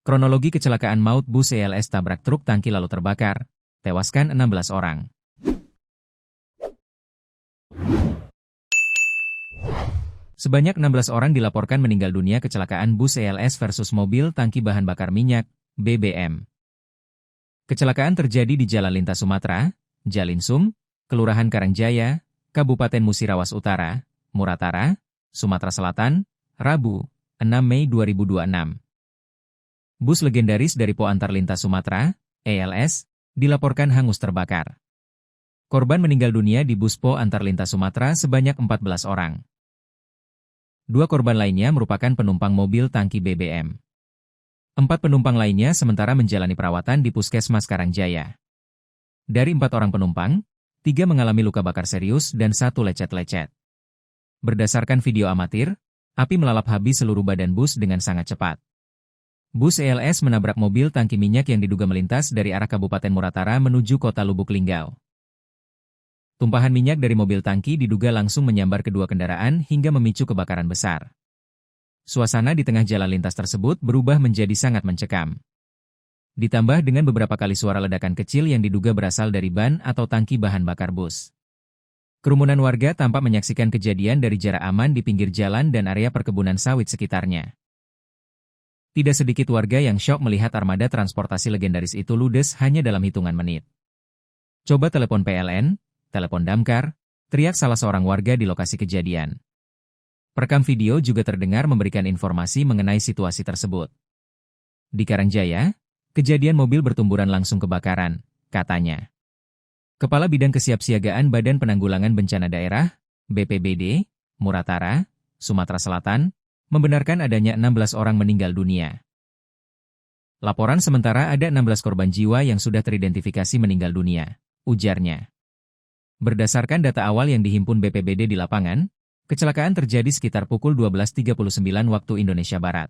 Kronologi kecelakaan maut bus ELS tabrak truk tangki lalu terbakar, tewaskan 16 orang. Sebanyak 16 orang dilaporkan meninggal dunia kecelakaan bus ELS versus mobil tangki bahan bakar minyak, BBM. Kecelakaan terjadi di Jalan Lintas Sumatera, Jalinsum, Kelurahan Karangjaya, Kabupaten Musirawas Utara, Muratara, Sumatera Selatan, Rabu, 6 Mei 2026. Bus legendaris dari Po Antar Lintas Sumatera, ELS, dilaporkan hangus terbakar. Korban meninggal dunia di bus Po Antar Lintas Sumatera sebanyak 14 orang. 2 korban lainnya merupakan penumpang mobil tangki BBM. 4 penumpang lainnya sementara menjalani perawatan di Puskesmas Karangjaya. Dari 4 orang penumpang, 3 mengalami luka bakar serius dan 1 lecet-lecet. Berdasarkan video amatir, api melalap habis seluruh badan bus dengan sangat cepat. Bus ELS menabrak mobil tangki minyak yang diduga melintas dari arah Kabupaten Muratara menuju kota Lubuk Linggau. Tumpahan minyak dari mobil tangki diduga langsung menyambar kedua kendaraan hingga memicu kebakaran besar. Suasana di tengah jalan lintas tersebut berubah menjadi sangat mencekam. Ditambah dengan beberapa kali suara ledakan kecil yang diduga berasal dari ban atau tangki bahan bakar bus. Kerumunan warga tampak menyaksikan kejadian dari jarak aman di pinggir jalan dan area perkebunan sawit sekitarnya. Tidak sedikit warga yang syok melihat armada transportasi legendaris itu ludes hanya dalam hitungan menit. Coba telepon PLN, telepon damkar, teriak salah seorang warga di lokasi kejadian. Perekam video juga terdengar memberikan informasi mengenai situasi tersebut. Di Karangjaya, kejadian mobil bertumburan langsung kebakaran, katanya. Kepala Bidang Kesiapsiagaan Badan Penanggulangan Bencana Daerah, BPBD, Muratara, Sumatera Selatan, membenarkan adanya 16 orang meninggal dunia. Laporan sementara ada 16 korban jiwa yang sudah teridentifikasi meninggal dunia, ujarnya. Berdasarkan data awal yang dihimpun BPBD di lapangan, kecelakaan terjadi sekitar pukul 12.39 waktu Indonesia Barat.